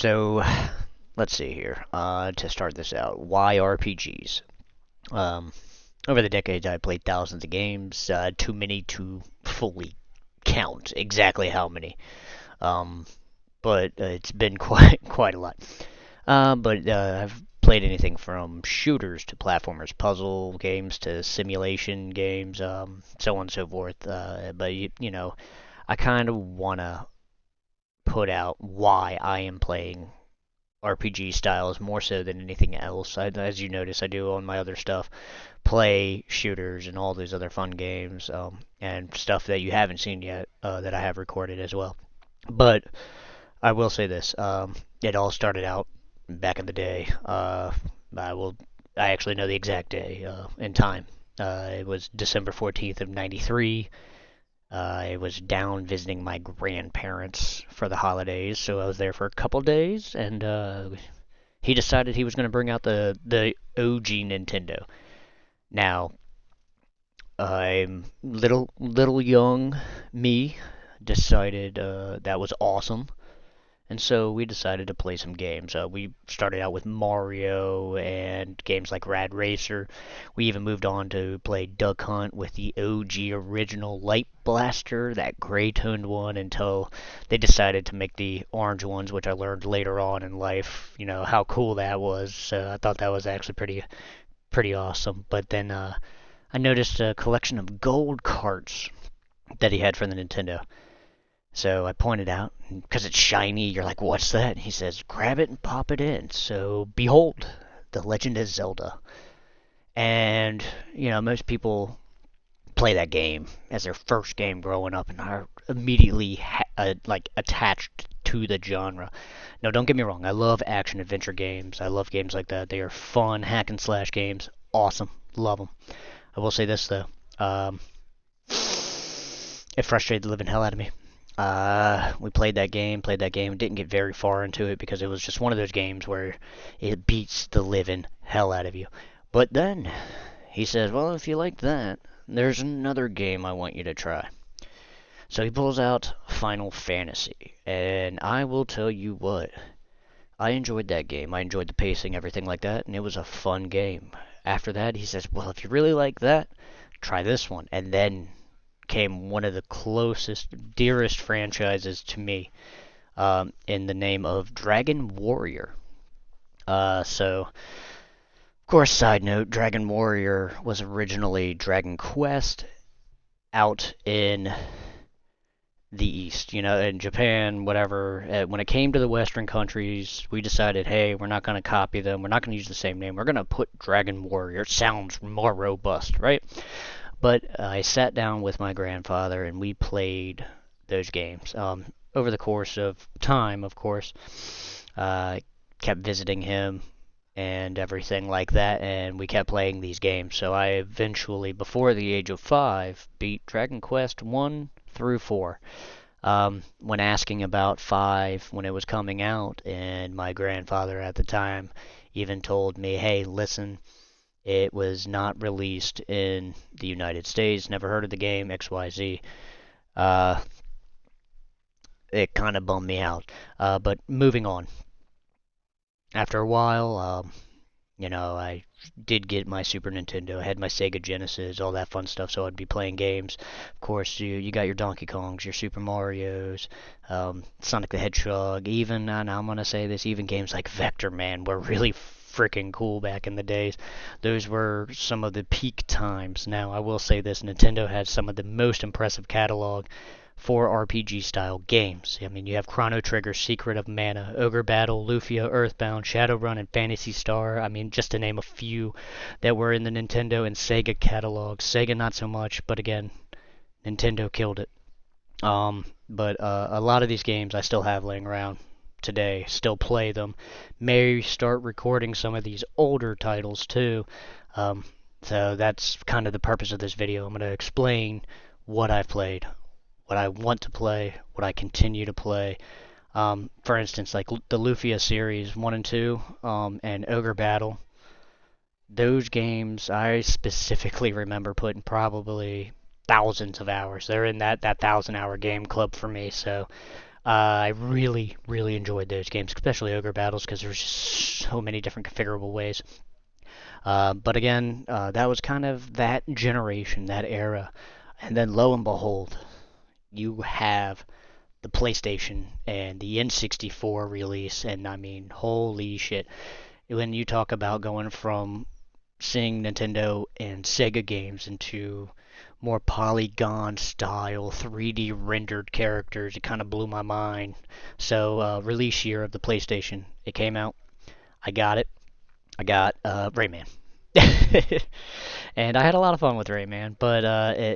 So, let's see here. To start this out, why RPGs? Um, Over the decades, I played thousands of games. Too many to fully count exactly how many. Um, but it's been quite a lot. I've played anything from shooters to platformers, puzzle games to simulation games, so on and so forth. But I kind of wanna put out why I am playing RPG styles more so than anything else. As you notice, I do on my other stuff play shooters and all these other fun games, and stuff that you haven't seen yet, that I have recorded as well. But I will say this: it all started out back in the day. I will. I actually know the exact day and time. It was December 14th of '93. I was down visiting my grandparents for the holidays, so I was there for a couple days, and he decided he was going to bring out the OG Nintendo. Now, I'm little young me decided that was awesome, and so we decided to play some games. We started out with Mario and games like Rad Racer. We even moved on to play Duck Hunt with the OG original Light Blaster, that gray toned one, until they decided to make the orange ones, which I learned later on in life, how cool that was. So I thought that was actually pretty awesome. But then I noticed a collection of gold carts that he had for the Nintendo. So I pointed out, because it's shiny, you're like, what's that? And he says, grab it and pop it in. So behold, The Legend of Zelda. And, most people play that game as their first game growing up and are immediately attached to the genre. No, don't get me wrong. I love action adventure games. I love games like that. They are fun hack and slash games. Awesome. Love them. I will say this though. It frustrated the living hell out of me. We played that game, didn't get very far into it because it was just one of those games where it beats the living hell out of you. But then he says, well, if you like that, there's another game I want you to try. So he pulls out Final Fantasy, and I will tell you what, I enjoyed that game. I enjoyed the pacing, everything like that, and it was a fun game. After that, he says, well, if you really like that, try this one. And then came one of the closest, dearest franchises to me, in the name of Dragon Warrior. Of course, side note, Dragon Warrior was originally Dragon Quest out in the East, in Japan, whatever. When it came to the Western countries, we decided, hey, we're not going to copy them. We're not going to use the same name. We're going to put Dragon Warrior. It sounds more robust, right? But I sat down with my grandfather and we played those games. Over the course of time, of course, kept visiting him and everything like that, and we kept playing these games. So I eventually, before the age of 5, beat Dragon Quest 1 through 4. When asking about 5 when it was coming out, and my grandfather at the time even told me, hey, listen, it was not released in the United States, never heard of the game, XYZ. Uh, it kind of bummed me out. But moving on. After a while, I did get my Super Nintendo, I had my Sega Genesis, all that fun stuff, so I'd be playing games. Of course, you got your Donkey Kongs, your Super Marios, Sonic the Hedgehog, even, and I'm going to say this, even games like Vector Man were really freaking cool back in the days. Those were some of the peak times. Now, I will say this, Nintendo had some of the most impressive catalog for RPG style games. I mean, you have Chrono Trigger, Secret of Mana, Ogre Battle, Lufia, Earthbound, Shadowrun, and Phantasy Star. I mean, just to name a few that were in the Nintendo and Sega catalog. Sega not so much, but again, Nintendo killed it. But a lot of these games I still have laying around today, still play them. May start recording some of these older titles too. So that's kind of the purpose of this video. I'm going to explain what I've played, what I want to play, what I continue to play. For instance, like the Lufia series 1 and 2, and Ogre Battle. Those games I specifically remember putting probably thousands of hours. They're in that 1,000-hour game club for me. So I really, really enjoyed those games, especially Ogre Battles, because there's just so many different configurable ways. But again, that was kind of that generation, that era. And then lo and behold, you have the PlayStation and the N64 release, and I mean, holy shit. When you talk about going from seeing Nintendo and Sega games into more polygon style 3D rendered characters, it kind of blew my mind. So, release year of the PlayStation, it came out. I got it. I got Rayman. And I had a lot of fun with Rayman, but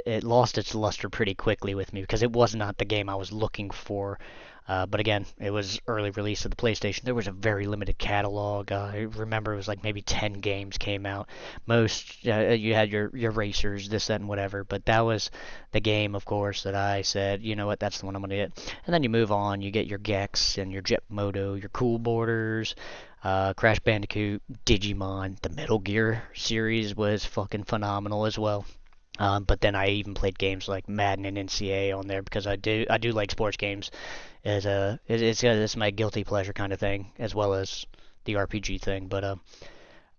it lost its luster pretty quickly with me because it was not the game I was looking for. But again, it was early release of the PlayStation. There was a very limited catalog. I remember it was like maybe 10 games came out. Most you had your racers, this, that, and whatever. But that was the game, of course, that I said, you know what, that's the one I'm gonna get. And then you move on. You get your Gex and your Jet Moto, your Cool Borders, Crash Bandicoot, Digimon, the Metal Gear series was fucking phenomenal as well. But then I even played games like Madden and NCAA on there because I do like sports games as it's my guilty pleasure kind of thing as well as the RPG thing. But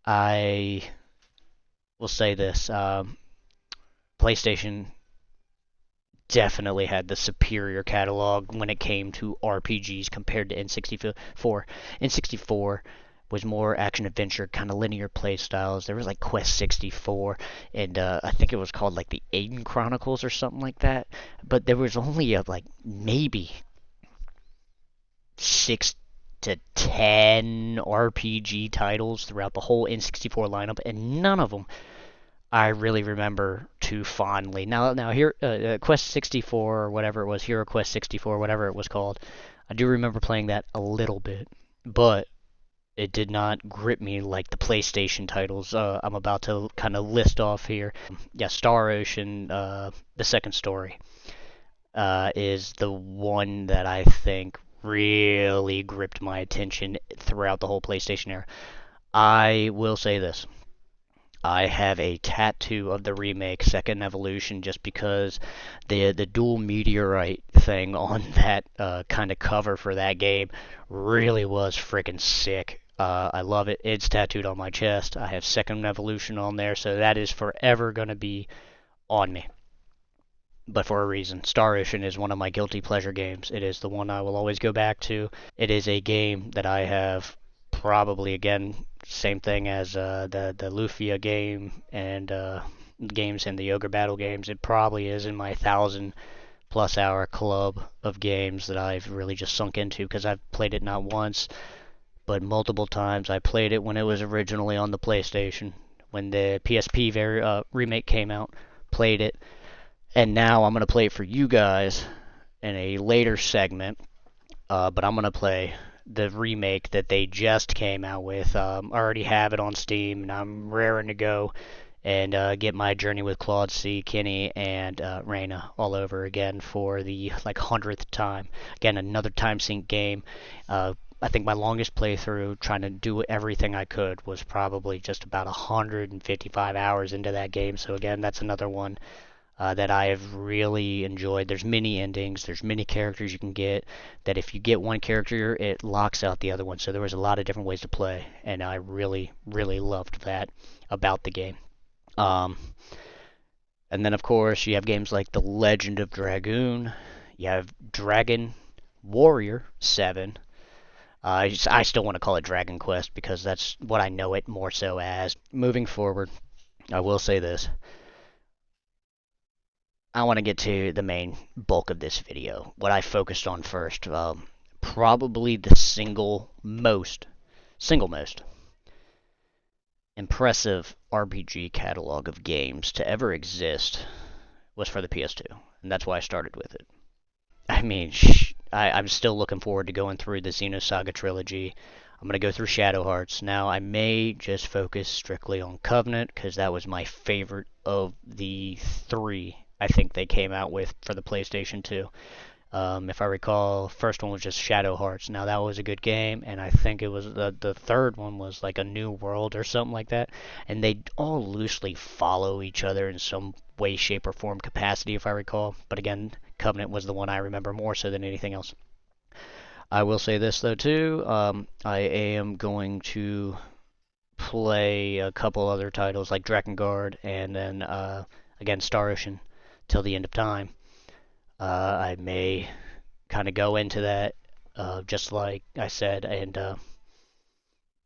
I will say this: PlayStation definitely had the superior catalog when it came to RPGs compared to N64. N64 was more action adventure kind of linear play styles. There was like Quest 64 and I think it was called like the Aiden Chronicles or something like that. But there was only like maybe 6 to 10 RPG titles throughout the whole N64 lineup, and none of them I really remember too fondly. Now here, Quest 64 or whatever it was, Hero Quest 64, whatever it was called. I do remember playing that a little bit, but it did not grip me like the PlayStation titles I'm about to kind of list off here. Yeah, Star Ocean, the second story, is the one that I think really gripped my attention throughout the whole PlayStation era. I will say this. I have a tattoo of the remake, Second Evolution, just because the dual meteorite thing on that kind of cover for that game really was freaking sick. I love it. It's tattooed on my chest. I have Second Evolution on there, so that is forever going to be on me. But for a reason. Star Ocean is one of my guilty pleasure games. It is the one I will always go back to. It is a game that I have probably, again, same thing as the Lufia game and games and the Ogre Battle games. It probably is in my 1,000+ hour club of games that I've really just sunk into because I've played it not once but multiple times. I played it when it was originally on the PlayStation, when the PSP remake came out. Played it, and now I'm gonna play it for you guys in a later segment. But I'm gonna play the remake that they just came out with. I already have it on Steam, and I'm raring to go and get my journey with Claude C, Kenny, and Reyna all over again for the like 100th time. Again, another time sync game. I think my longest playthrough, trying to do everything I could, was probably just about 155 hours into that game. So again, that's another one that I have really enjoyed. There's many endings, there's many characters you can get, that if you get one character, it locks out the other one. So there was a lot of different ways to play, and I really, really loved that about the game. Um, and then, of course, you have games like The Legend of Dragoon, you have Dragon Warrior 7. I still want to call it Dragon Quest because that's what I know it more so as. Moving forward, I will say this. I want to get to the main bulk of this video. What I focused on first, probably the single most impressive RPG catalog of games to ever exist was for the PS2, and that's why I started with it. I mean, I'm still looking forward to going through the Xenosaga trilogy. I'm going to go through Shadow Hearts. Now, I may just focus strictly on Covenant, because that was my favorite of the three I think they came out with for the PlayStation 2. If I recall, first one was just Shadow Hearts. Now, that was a good game, and I think it was the third one was like a New World or something like that. And they all loosely follow each other in some way, shape, or form capacity, if I recall. But again, Covenant was the one I remember more so than anything else. I will say this though too. I am going to play a couple other titles like Drakengard and then again Star Ocean till the end of time. I may kind of go into that just like I said and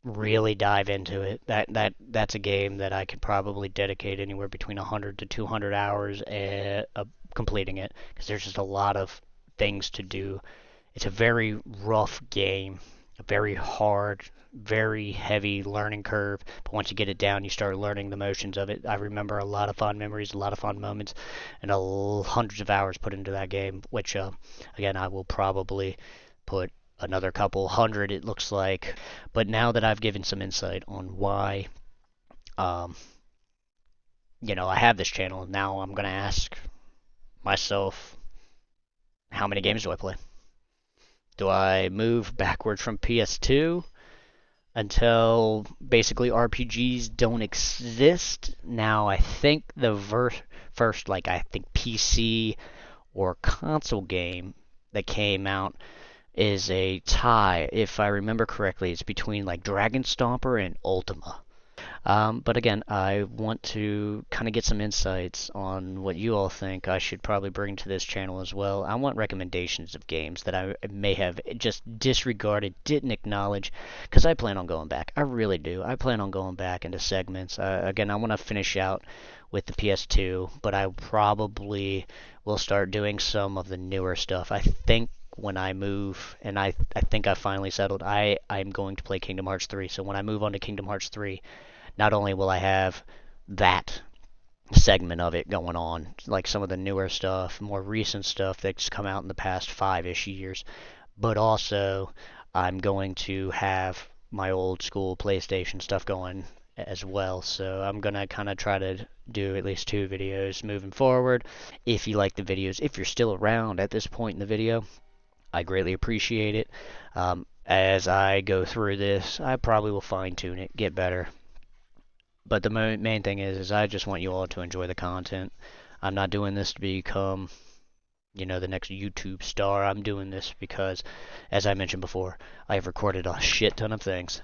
really dive into it. That's a game that I could probably dedicate anywhere between 100 to 200 hours completing it because there's just a lot of things to do. It's a very rough game, a very hard, very heavy learning curve. But once you get it down, you start learning the motions of it. I remember a lot of fond memories, a lot of fond moments, and hundreds of hours put into that game. Which, again, I will probably put another couple hundred. It looks like. But now that I've given some insight on why, um, I have this channel, now I'm gonna ask myself, how many games do I play? Do I move backwards from PS2 until basically RPGs don't exist? Now, I think the first, like, I think PC or console game that came out is a tie. If I remember correctly, it's between, like, Dragon Stomper and Ultima. But again, I want to kind of get some insights on what you all think I should probably bring to this channel as well. I want recommendations of games that I may have just disregarded, didn't acknowledge, because I plan on going back. I really do. I plan on going back into segments. Again, I want to finish out with the PS2, but I probably will start doing some of the newer stuff. I think when I move, and I think I finally settled, I'm going to play Kingdom Hearts 3. So when I move on to Kingdom Hearts 3, not only will I have that segment of it going on, like some of the newer stuff, more recent stuff that's come out in the past 5-ish years, but also I'm going to have my old school PlayStation stuff going as well. So I'm going to kind of try to do at least 2 videos moving forward. If you like the videos, if you're still around at this point in the video, I greatly appreciate it. As I go through this, I probably will fine tune it, get better. But the main thing is I just want you all to enjoy the content. I'm not doing this to become, the next YouTube star. I'm doing this because, as I mentioned before, I have recorded a shit ton of things,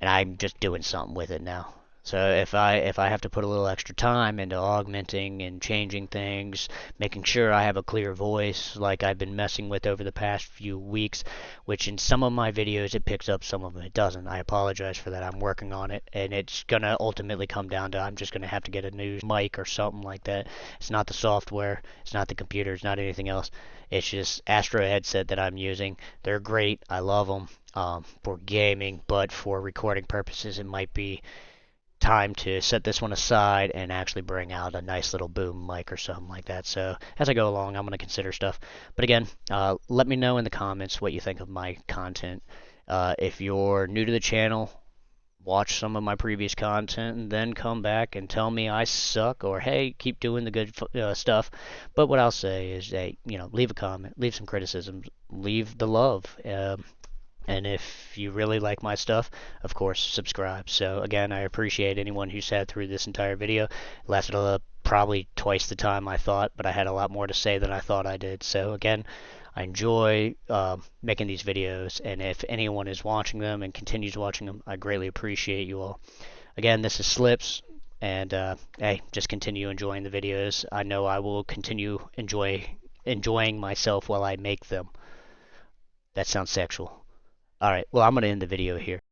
and I'm just doing something with it now. So if I have to put a little extra time into augmenting and changing things, making sure I have a clear voice like I've been messing with over the past few weeks, which in some of my videos it picks up, some of them it doesn't. I apologize for that. I'm working on it, and it's gonna ultimately come down to I'm just gonna have to get a new mic or something like that. It's not the software, it's not the computer, it's not anything else. It's just Astro headset that I'm using. They're great. I love them for gaming, but for recording purposes, it might be time to set this one aside and actually bring out a nice little boom mic or something like that. So as I go along, I'm going to consider stuff. But again, let me know in the comments what you think of my content. If you're new to the channel, watch some of my previous content and then come back and tell me I suck or hey, keep doing the good stuff. But what I'll say is, hey, leave a comment, leave some criticisms, leave the love. And if you really like my stuff, of course, subscribe. So again, I appreciate anyone who sat through this entire video. It lasted probably twice the time I thought, but I had a lot more to say than I thought I did. So again, I enjoy making these videos, and if anyone is watching them and continues watching them, I greatly appreciate you all. Again, this is Slips, and hey, just continue enjoying the videos. I know I will continue enjoying myself while I make them. That sounds sexual. Alright, well, I'm going to end the video here.